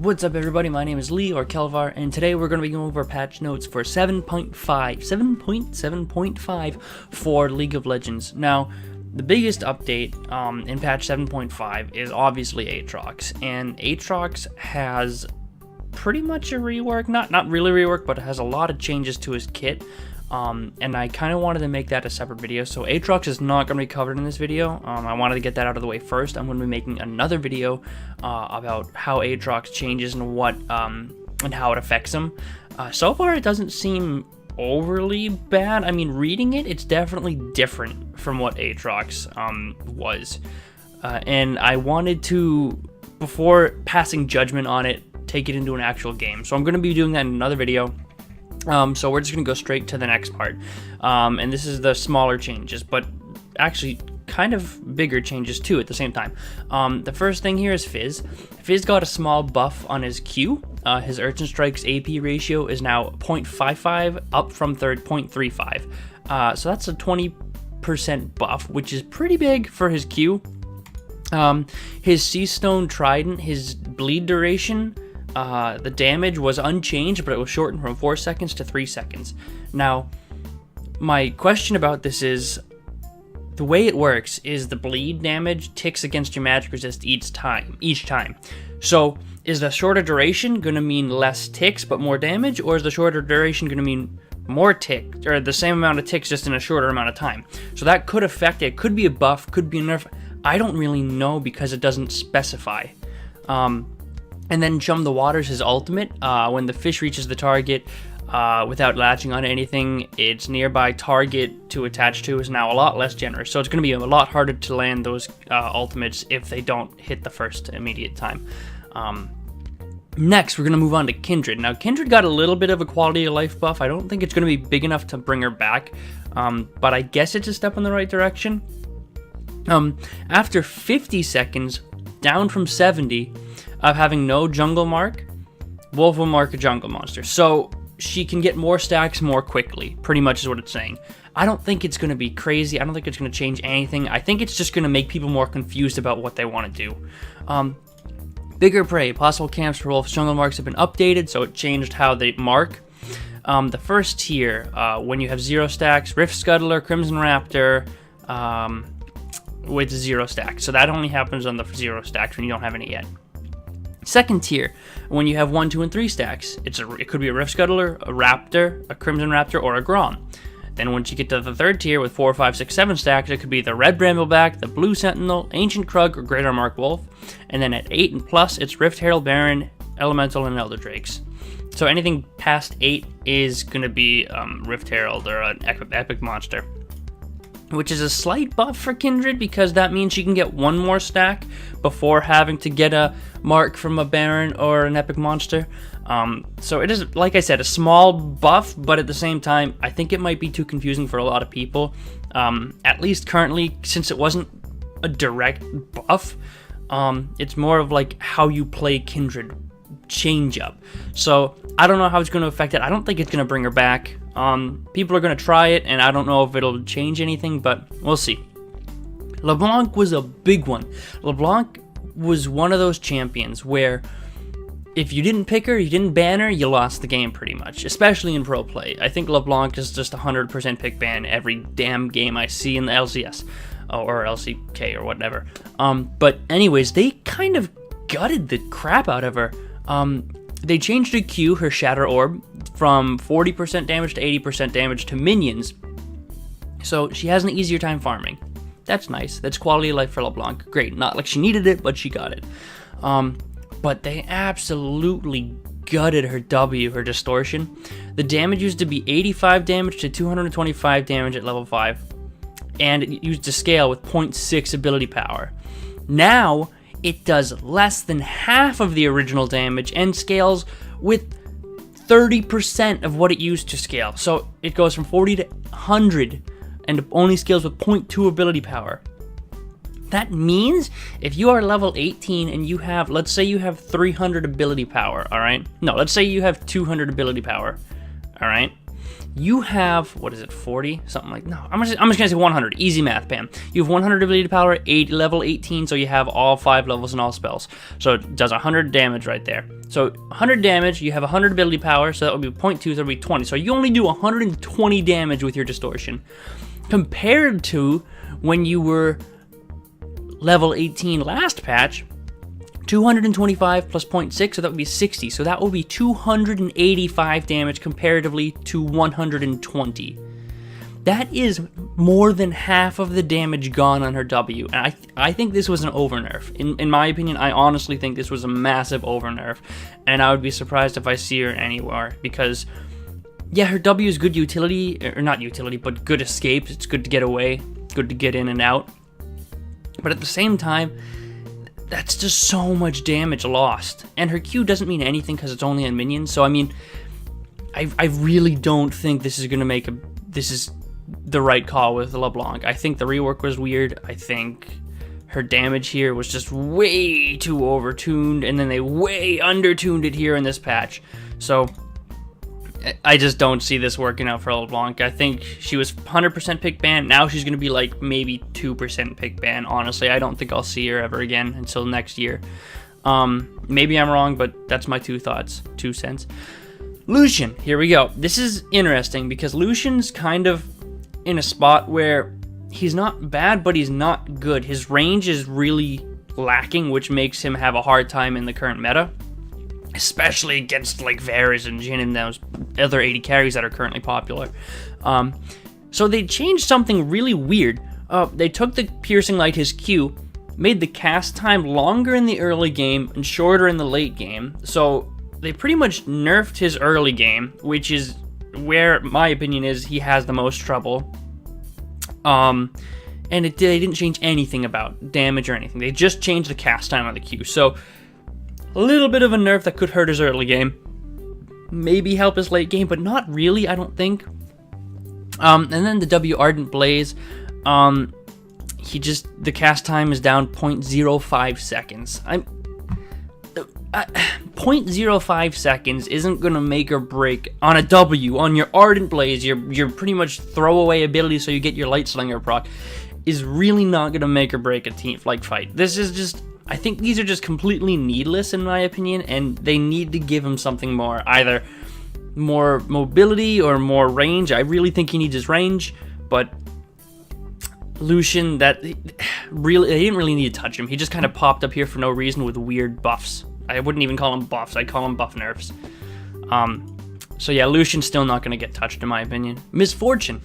What's up everybody, my name is Lee or Kelvar, and today we're going to be going over patch notes for 7.7.5 for League of Legends. Now, the biggest update in patch 7.5 is obviously Aatrox, and Aatrox has pretty much a rework, not really rework, but it has a lot of changes to his kit. And I kind of wanted to make that a separate video, so Aatrox is not going to be covered in this video. I wanted to get that out of the way first. I'm going to be making another video about how Aatrox changes and what and how it affects him. So far, it doesn't seem overly bad. I mean, reading it, it's definitely different from what Aatrox was. And I wanted to, before passing judgment on it, take it into an actual game. So I'm going to be doing that in another video. So we're just going to go straight to the next part, and this is the smaller changes, but actually kind of bigger changes too at the same time. The first thing here is Fizz. Fizz got a small buff on his Q. His Urchin Strike's AP ratio is now 0.55, up from 0.35. So that's a 20% buff, which is pretty big for his Q. His Sea Stone Trident, his bleed duration, the damage was unchanged, but it was shortened from 4 seconds to 3 seconds. Now, my question about this is, the way it works is the bleed damage ticks against your magic resist each time. So, is the shorter duration going to mean less ticks but more damage, or is the shorter duration going to mean more ticks, or the same amount of ticks just in a shorter amount of time? So that could affect it. Could be a buff, could be a nerf. I don't really know because it doesn't specify. And then Chum the Waters, his ultimate, when the fish reaches the target without latching on anything, its nearby target to attach to is now a lot less generous. So it's going to be a lot harder to land those ultimates if they don't hit the first immediate time. Next, we're going to move on to Kindred. Now, Kindred got a little bit of a quality of life buff. I don't think it's going to be big enough to bring her back, but I guess it's a step in the right direction. After 50 seconds, down from 70, of having no jungle mark, Wolf will mark a jungle monster. So she can get more stacks more quickly, pretty much is what it's saying. I don't think it's going to be crazy. I don't think it's going to change anything. I think it's just going to make people more confused about what they want to do. Bigger prey, possible camps for Wolf's jungle marks have been updated, so it changed how they mark. The first tier, when you have 0 stacks, Rift Scuttler, Crimson Raptor, with 0 stacks. So that only happens on the 0 stacks when you don't have any yet. Second tier, when you have 1, 2, and 3 stacks, it could be a Rift Scuttler, a Raptor, a Crimson Raptor, or a Grom. Then once you get to the third tier with 4, 5, 6, 7 stacks, it could be the Red Brambleback, the Blue Sentinel, Ancient Krug, or Greater Mark Wolf. And then at 8 and plus, it's Rift Herald Baron, Elemental, and Elder Drakes. So anything past 8 is going to be Rift Herald or an epic monster, which is a slight buff for Kindred because that means she can get 1 more stack before having to get a mark from a Baron or an epic monster. So it is, like I said, a small buff, but at the same time, I think it might be too confusing for a lot of people. At least currently, since it wasn't a direct buff, it's more of like how you play Kindred change up. So I don't know how it's going to affect it. I don't think it's going to bring her back. People are going to try it, and I don't know if it'll change anything, but we'll see. Leblanc was a big one. Leblanc was one of those champions where if you didn't pick her, you didn't ban her, you lost the game pretty much, especially in pro play. I think Leblanc is just 100% pick ban every damn game I see in the LCS or LCK or whatever. But anyways, they kind of gutted the crap out of her. They changed her Q, her Shatter Orb, from 40% damage to 80% damage to minions. So she has an easier time farming. That's nice. That's quality of life for LeBlanc. Great. Not like she needed it, but she got it. But they absolutely gutted her W, her Distortion. The damage used to be 85 damage to 225 damage at level 5. And it used to scale with 0.6 ability power. Now, it does less than half of the original damage and scales with 30% of what it used to scale. So it goes from 40 to 100 and only scales with 0.2 ability power. That means if you are level 18 and you have, let's say you have 300 ability power, alright? No, let's say you have 200 ability power, alright? you have, what is it, 40? Something like, no, I'm just going to say 100. Easy math, Pam. You have 100 ability power, level 18, so you have all 5 levels and all spells. So it does 100 damage right there. So 100 damage, you have 100 ability power, so that would be 0.2, so that would be 20. So you only do 120 damage with your distortion. Compared to when you were level 18 last patch, 225 plus 0.6, so that would be 60. So that would be 285 damage comparatively to 120. That is more than half of the damage gone on her W. And I think this was an overnerf. In my opinion, I honestly think this was a massive overnerf. And I would be surprised if I see her anywhere. Because, yeah, her W is good utility, or not utility, but good escape. It's good to get away, good to get in and out. But at the same time, that's just so much damage lost. And her Q doesn't mean anything because it's only on minions. So, I mean, I really don't think this is going to make this is the right call with LeBlanc. I think the rework was weird. I think her damage here was just way too overtuned. And then they way undertuned it here in this patch. So, I just don't see this working out for LeBlanc. I think she was 100% pick ban. Now she's going to be like maybe 2% pick ban. Honestly, I don't think I'll see her ever again until next year. Maybe I'm wrong, but that's my 2 cents. Lucian, here we go. This is interesting because Lucian's kind of in a spot where he's not bad, but he's not good. His range is really lacking, which makes him have a hard time in the current meta. Especially against like Varus and Jhin and those other 80 carries that are currently popular. So they changed something really weird. They took the Piercing Light, his Q, made the cast time longer in the early game and shorter in the late game. So they pretty much nerfed his early game, which is where my opinion is he has the most trouble. And they didn't change anything about damage or anything. They just changed the cast time on the Q. So a little bit of a nerf that could hurt his early game. Maybe help his late game, but not really, I don't think. And then the W Ardent Blaze. The cast time is down 0.05 seconds. 0.05 seconds isn't going to make or break on a W. On your Ardent Blaze, your pretty much throwaway ability so you get your Light Slinger proc is really not going to make or break a team like fight. This is just... I think these are just completely needless in my opinion, and they need to give him something more. Either more mobility or more range. I really think he needs his range, but Lucian, they didn't really need to touch him. He just kind of popped up here for no reason with weird buffs. I wouldn't even call them buffs. I'd call them buff nerfs. So yeah, Lucian's still not going to get touched in my opinion. Misfortune.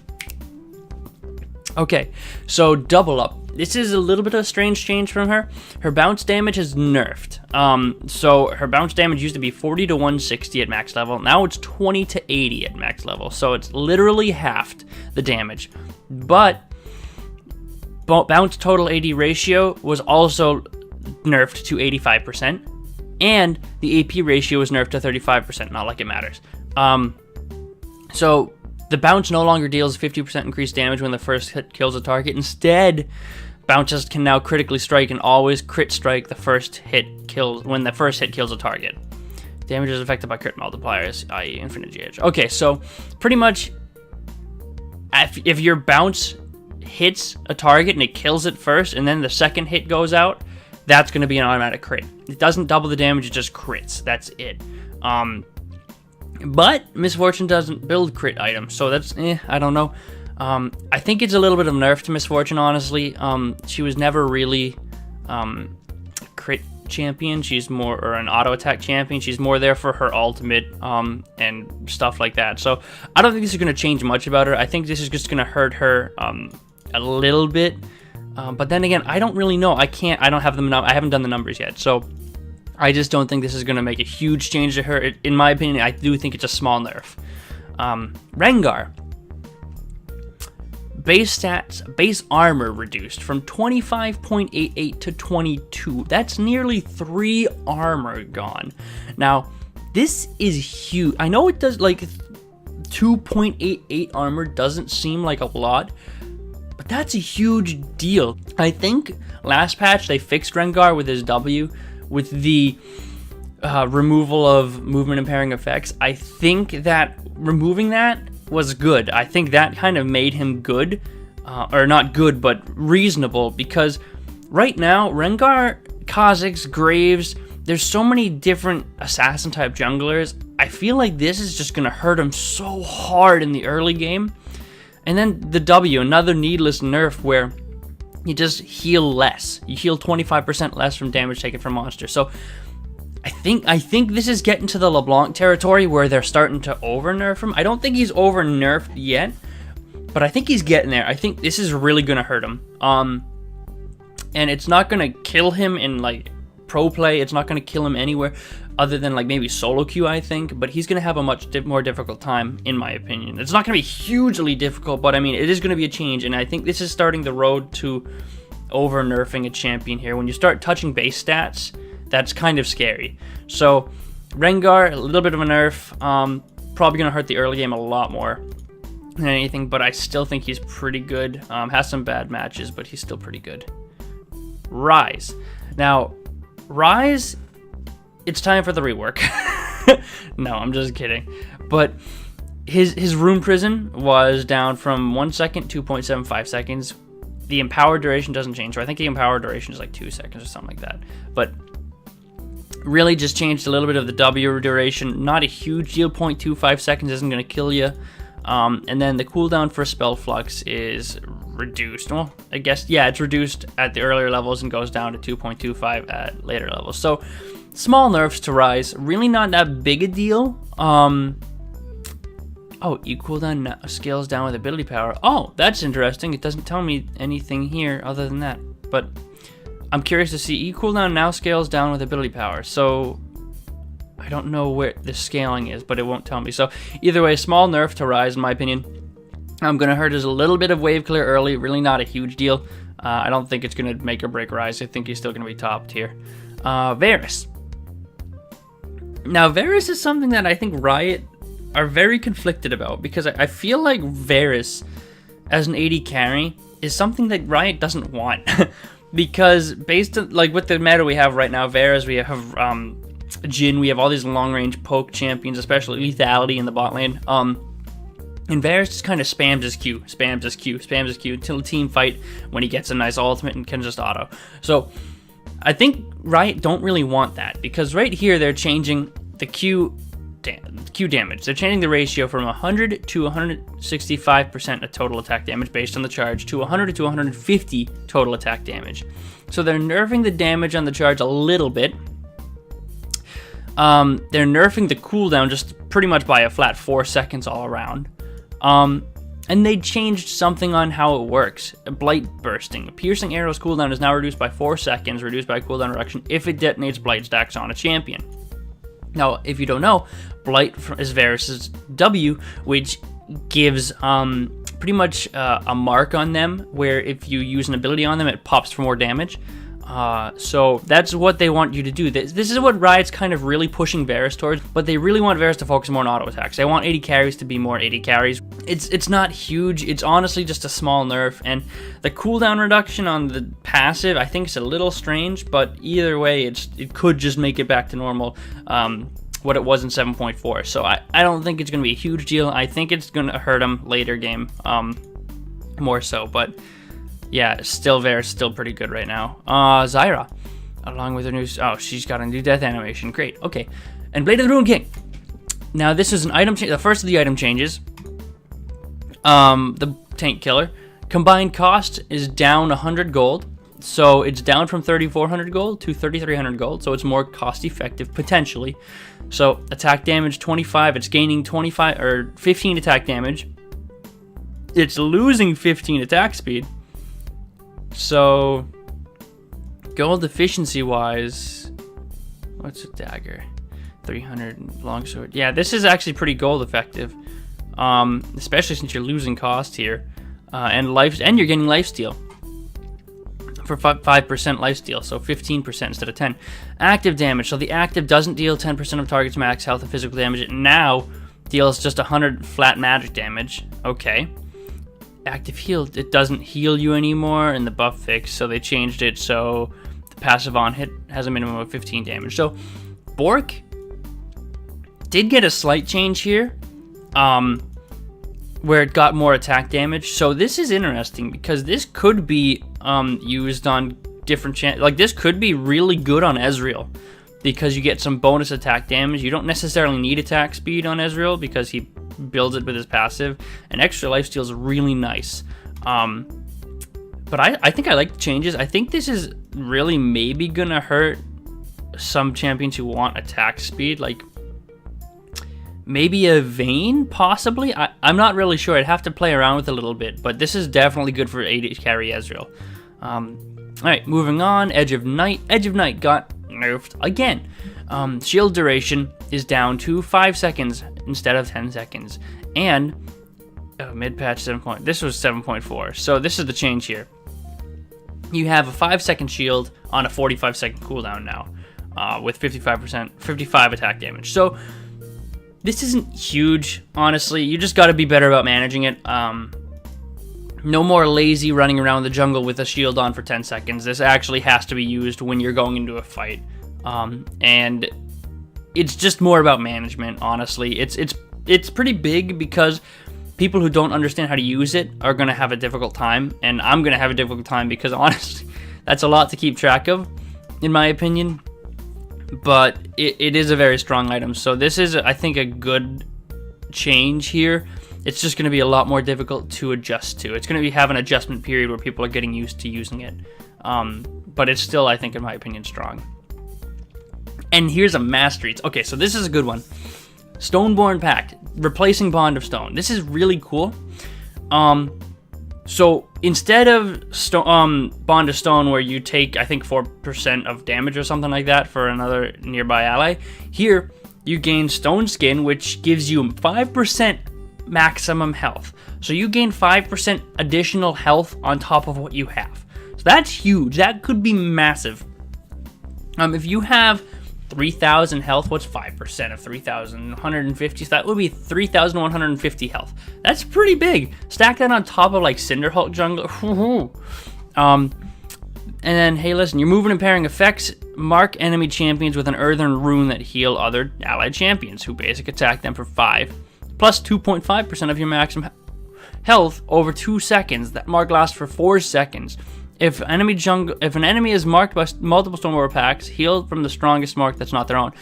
Okay, so double up. This is a little bit of a strange change from her. Her bounce damage has nerfed. So her bounce damage used to be 40 to 160 at max level. Now it's 20 to 80 at max level. So it's literally halved the damage. But bounce total AD ratio was also nerfed to 85%. And the AP ratio was nerfed to 35%. Not like it matters. So the bounce no longer deals 50% increased damage when the first hit kills a target. Instead, bounces can now critically strike and always crit strike when the first hit kills a target. Damage is affected by crit multipliers, i.e. infinite GH. Okay, so pretty much if your bounce hits a target and it kills it first and then the second hit goes out, that's going to be an automatic crit. It doesn't double the damage, it just crits. That's it. But Misfortune doesn't build crit items, so that's, I don't know. I think it's a little bit of nerf to Misfortune, honestly. She was never really a crit champion. She's more, or an auto attack champion. She's more there for her ultimate and stuff like that. So I don't think this is going to change much about her. I think this is just going to hurt her a little bit. But then again, I don't really know. I don't have them. I haven't done the numbers yet. So I just don't think this is going to make a huge change to her. In my opinion, I do think it's a small nerf. Rengar. Base stats, base armor reduced from 25.88 to 22. That's nearly 3 armor gone. Now, this is huge. I know it does, like, 2.88 armor doesn't seem like a lot, but that's a huge deal. I think last patch they fixed Rengar with his W, with the removal of movement impairing effects. I think that removing that was good. I think that kind of made him good, or not good, but reasonable, because right now, Rengar, Kha'Zix, Graves, there's so many different assassin-type junglers. I feel like this is just going to hurt him so hard in the early game. And then the W, another needless nerf where you just heal less. You heal 25% less from damage taken from monsters. So I think this is getting to the Leblanc territory where they're starting to over-nerf him. I don't think he's over-nerfed yet, but I think he's getting there. I think this is really going to hurt him. And it's not going to kill him in, like, pro play. It's not going to kill him anywhere other than, like, maybe solo queue, I think. But he's going to have a much more difficult time, in my opinion. It's not going to be hugely difficult, but, I mean, it is going to be a change. And I think this is starting the road to over-nerfing a champion here. When you start touching base stats, that's kind of scary. So, Rengar, a little bit of a nerf. Probably going to hurt the early game a lot more than anything, but I still think he's pretty good. Has some bad matches, but he's still pretty good. Rise. Now, Rise, it's time for the rework. No, I'm just kidding. But his room prison was down from 1 second, 2.75 seconds. The empowered duration doesn't change, so I think the empowered duration is like 2 seconds or something like that. But really just changed a little bit of the W duration. Not a huge deal, 0.25 seconds isn't going to kill you. And then the cooldown for Spell Flux is reduced. Well, I guess, yeah, it's reduced at the earlier levels and goes down to 2.25 at later levels. So, small nerfs to Rise. Really not that big a deal. Oh, you cooldown scales down with ability power. Oh, that's interesting. It doesn't tell me anything here other than that. But I'm curious to see. E cooldown now scales down with ability power. So I don't know where the scaling is, but it won't tell me. So either way, small nerf to Rise, in my opinion. I'm going to hurt us a little bit of wave clear early. Really not a huge deal. I don't think it's going to make or break Rise. I think he's still going to be top tier. Varus. Now, Varus is something that I think Riot are very conflicted about, because I feel like Varus as an AD carry is something that Riot doesn't want. Because based on, like, with the meta we have right now, Varus, we have Jhin, we have all these long-range poke champions, especially Lethality in the bot lane. And Varus just kind of spams his Q until a team fight when he gets a nice ultimate and can just auto. So I think Riot don't really want that, because right here they're changing the Q damage. They're changing the ratio from 100 to 165% of total attack damage based on the charge to 100 to 150 total attack damage. So they're nerfing the damage on the charge a little bit. They're nerfing the cooldown just pretty much by a flat 4 seconds all around. And they changed something on how it works. Blight bursting. A piercing arrow's cooldown is now reduced by 4 seconds, reduced by cooldown reduction if it detonates blight stacks on a champion. Now, if you don't know, Blight is Varus's W, which gives pretty much a mark on them, where if you use an ability on them, it pops for more damage. So that's what they want you to do. This is what Riot's kind of really pushing Varus towards, but they really want Varus to focus more on auto attacks. They want 80 carries to be more 80 carries. It's not huge. It's honestly just a small nerf, and the cooldown reduction on the passive, I think, is a little strange, but either way, it could just make it back to normal, what it was in 7.4. So I don't think it's going to be a huge deal. I think it's going to hurt him later game, more so, but yeah, still Varus, still pretty good right now. Zyra, along with her new... Oh, she's got a new death animation. Great, okay. And Blade of the Ruined King. Now, this is an item change. The first of the item changes. The Tank Killer. Combined cost is down 100 gold. So, it's down from 3,400 gold to 3,300 gold. So, it's more cost-effective, potentially. So, attack damage 25. It's gaining 25 or 15 attack damage. It's losing 15 attack speed. So, gold efficiency wise, what's a dagger? 300 longsword. Yeah, this is actually pretty gold effective, especially since you're losing cost here, and you're getting lifesteal for 5% lifesteal, so 15% instead of 10. Active damage. So the active doesn't deal 10% of target's max health and physical damage. It now deals just 100 flat magic damage. Okay. Active heal, it doesn't heal you anymore in the buff fix, so they changed it so the passive on hit has a minimum of 15 damage. So Bork did get a slight change here. where it got more attack damage. So this is interesting because this could be used on different like this could be really good on Ezreal because you get some bonus attack damage. You don't necessarily need attack speed on Ezreal because he builds it with his passive, and extra lifesteal is really nice. But I think I like the changes. I think this is really maybe gonna hurt some champions who want attack speed, like maybe a Vayne, possibly. I'm not really sure. I'd have to play around with it a little bit, but this is definitely good for AD carry Ezreal. Alright, moving on. Edge of Night. Edge of Night got nerfed again. Shield duration is down to 5 seconds instead of 10 seconds. And mid-patch 7. This was 7.4. So this is the change here. You have a 5-second shield on a 45-second cooldown now, with 55 attack damage. So this isn't huge, honestly. You just got to be better about managing it. No more lazy running around the jungle with a shield on for 10 seconds. This actually has to be used when you're going into a fight. And it's just more about management, honestly. It's pretty big because people who don't understand how to use it are going to have a difficult time, and I'm going to have a difficult time because, honestly, that's a lot to keep track of, in my opinion. But it is a very strong item, so this is, I think, a good change here. It's just going to be a lot more difficult to adjust to. It's going to have an adjustment period where people are getting used to using it. But it's still, I think, in my opinion, strong. And here's a Masteries. Okay, so this is a good one. Stoneborn Pact, replacing Bond of Stone. This is really cool. So instead of Bond of Stone, where you take, I think, 4% of damage or something like that for another nearby ally, here you gain Stone Skin, which gives you 5% maximum health. So you gain 5% additional health on top of what you have. So that's huge. That could be massive. If you have 3,000 health, what's 5% of 3,150? So that would be 3,150 health. That's pretty big. Stack that on top of like Cinderhulk jungle. And then, hey, listen, your movement and pairing effects mark enemy champions with an earthen rune that heal other allied champions who basic attack them for 5, plus 2.5% of your maximum health over 2 seconds. That mark lasts for 4 seconds. If an enemy is marked by multiple Stoneborn packs, heal from the strongest mark that's not their own.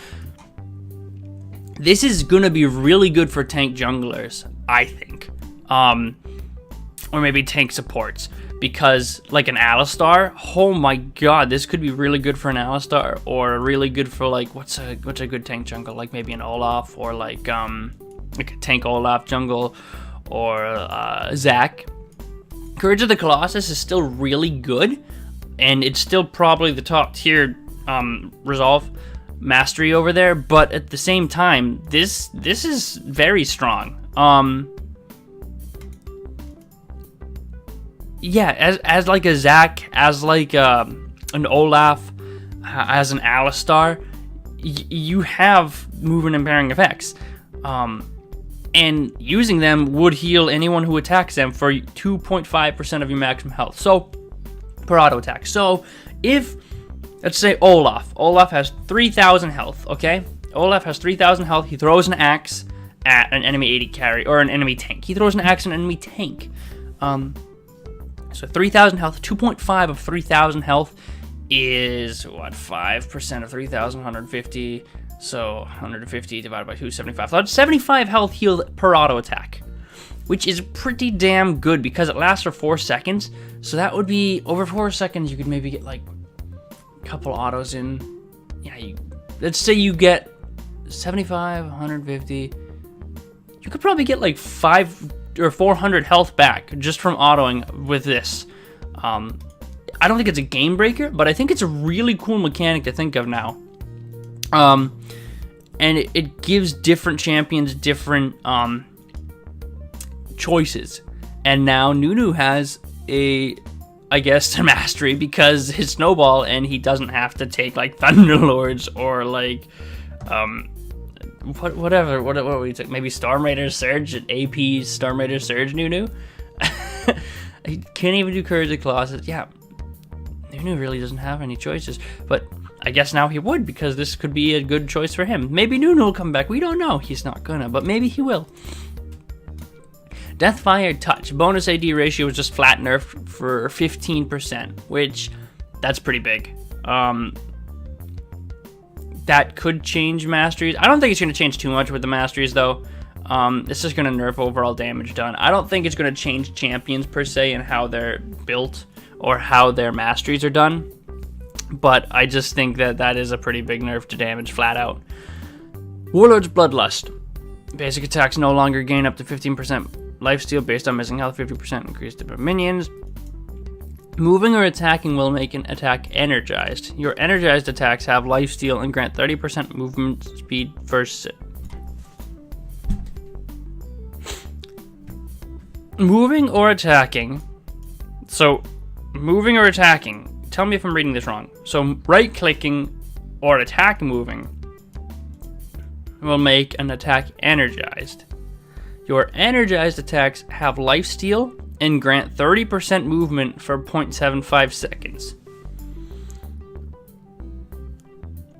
This is gonna be really good for tank junglers, I think, or maybe tank supports, because like an Alistar, oh my god, this could be really good for an Alistar, or really good for like what's a good tank jungle, like maybe an Olaf, or like a tank Olaf jungle, or Zac. Courage of the Colossus is still really good, and it's still probably the top tier resolve mastery over there, but at the same time, this is very strong. Yeah, as like a Zac, as like an Olaf, as an Alistar, you have movement and pairing effects. And using them would heal anyone who attacks them for 2.5% of your maximum health. So, per auto attack. So, if, let's say Olaf has 3,000 health, okay? Olaf has 3,000 health. He throws an axe at an enemy AD carry, or an enemy tank. He throws an axe at an enemy tank. So 3,000 health, 2.5 of 3,000 health is, what, 5% of 3,150. So 150 divided by 275. So that's 75 health healed per auto attack, which is pretty damn good because it lasts for 4 seconds. So that would be, over 4 seconds, you could maybe get like a couple autos in. Yeah, let's say you get 75, 150. You could probably get like 500 or 400 health back just from autoing with this. I don't think it's a game breaker, but I think it's a really cool mechanic to think of now. And it gives different champions different choices. And now Nunu has a mastery because his snowball, and he doesn't have to take like Thunderlords or like whatever. What would we take? Maybe Storm Raider Surge, AP Storm Raider Surge Nunu. He can't even do Courage of the Colossus. Yeah, Nunu really doesn't have any choices, but I guess now he would, because this could be a good choice for him. Maybe Nunu will come back. We don't know. He's not gonna, but maybe he will. Deathfire Touch. Bonus AD ratio was just flat nerfed for 15%, which that's pretty big. That could change Masteries. I don't think it's going to change too much with the Masteries, though. It's just going to nerf overall damage done. I don't think it's going to change champions, per se, and how they're built or how their Masteries are done. But I just think that that is a pretty big nerf to damage, flat out. Warlord's Bloodlust. Basic attacks no longer gain up to 15% lifesteal based on missing health, 50% increase to minions. Moving or attacking will make an attack energized. Your energized attacks have lifesteal and grant 30% movement speed versus it. Moving or attacking. So, moving or attacking. Tell me if I'm reading this wrong. So, right-clicking or attack moving will make an attack energized. Your energized attacks have lifesteal and grant 30% movement for 0.75 seconds.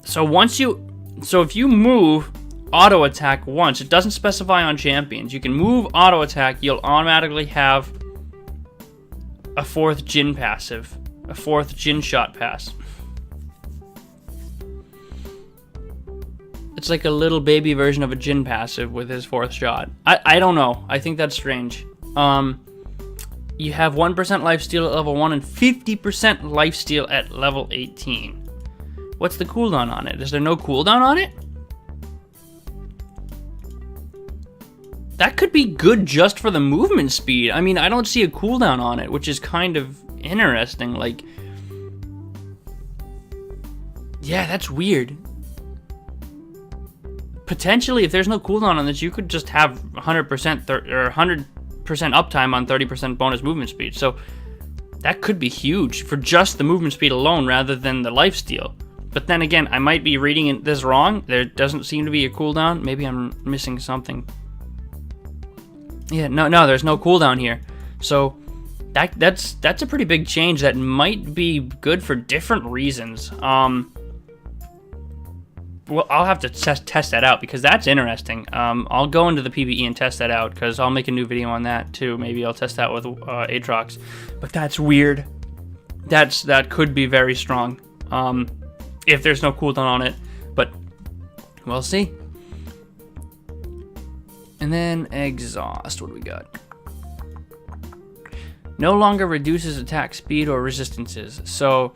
So if you move auto attack once, it doesn't specify on champions. You can move auto attack, you'll automatically have a 4th Jhin passive, a 4th Jhin shot pass. It's like a little baby version of a Jhin passive with his 4th shot. I don't know. I think that's strange. You have 1% lifesteal at level 1 and 50% lifesteal at level 18. What's the cooldown on it? Is there no cooldown on it? That could be good just for the movement speed. I mean, I don't see a cooldown on it, which is kind of interesting. Like, yeah, that's weird. Potentially, if there's no cooldown on this, you could just have 100% or 100% uptime on 30% bonus movement speed. So that could be huge for just the movement speed alone rather than the lifesteal. But then again, I might be reading this wrong. There doesn't seem to be a cooldown. Maybe I'm missing something. Yeah, no, there's no cooldown here. So that's a pretty big change that might be good for different reasons. Well, I'll have to test that out because that's interesting. I'll go into the PvE and test that out because I'll make a new video on that too. Maybe I'll test that with Aatrox. But that's weird. That could be very strong if there's no cooldown on it. But we'll see. And then Exhaust. What do we got? No longer reduces attack speed or resistances. So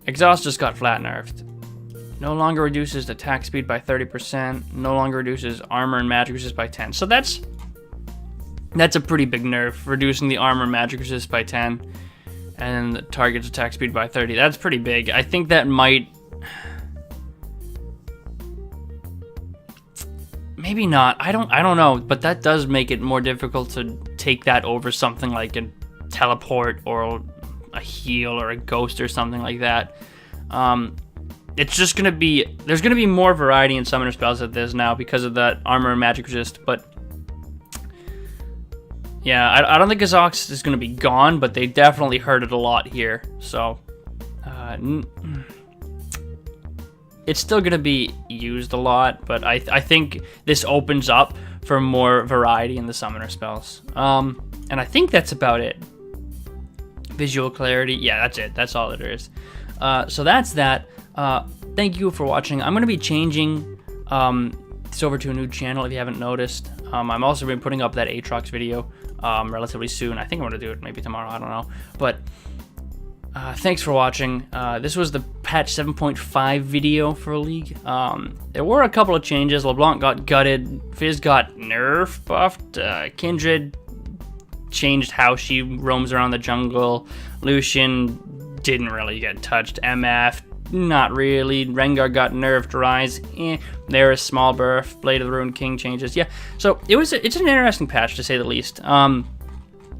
Exhaust just got flat nerfed. No longer reduces attack speed by 30%. No longer reduces armor and magic resist by 10. So that's a pretty big nerf, reducing the armor and magic resist by 10, and the target's attack speed by 30. That's pretty big. I think that might, maybe not. I don't know, but that does make it more difficult to take that over something like a teleport or a heal or a ghost or something like that. It's just going to be, there's going to be more variety in summoner spells at this now because of that armor and magic resist, but yeah, I don't think Exhaust is going to be gone, but they definitely hurt it a lot here, so it's still going to be used a lot, but I think this opens up for more variety in the summoner spells, and I think that's about it. Visual clarity, yeah, that's it, that's all it is. So that's that. Thank you for watching. I'm going to be changing this over to a new channel if you haven't noticed. I'm also going to be putting up that Aatrox video relatively soon. I think I'm going to do it maybe tomorrow, I don't know. But thanks for watching. This was the patch 7.5 video for League. There were a couple of changes. Leblanc got gutted. Fizz got nerf buffed. Kindred changed how she roams around the jungle. Lucian didn't really get touched. MF, not really. Rengar got nerfed. Rise, there is small buff. Blade of the Ruined King changes. Yeah, so it's an interesting patch to say the least.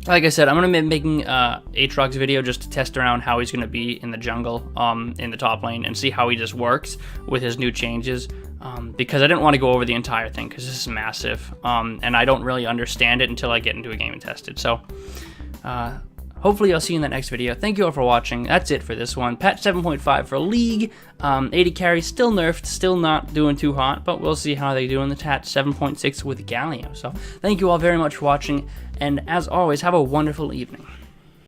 Like I said, I'm going to be making Aatrox video just to test around how he's going to be in the jungle, in the top lane, and see how he just works with his new changes. Because I didn't want to go over the entire thing because this is massive, and I don't really understand it until I get into a game and test it. So, hopefully I'll see you in that next video. Thank you all for watching. That's it for this one. Patch 7.5 for League. 80 carry still nerfed, still not doing too hot, but we'll see how they do in the patch 7.6 with Galio. So thank you all very much for watching, and as always, have a wonderful evening.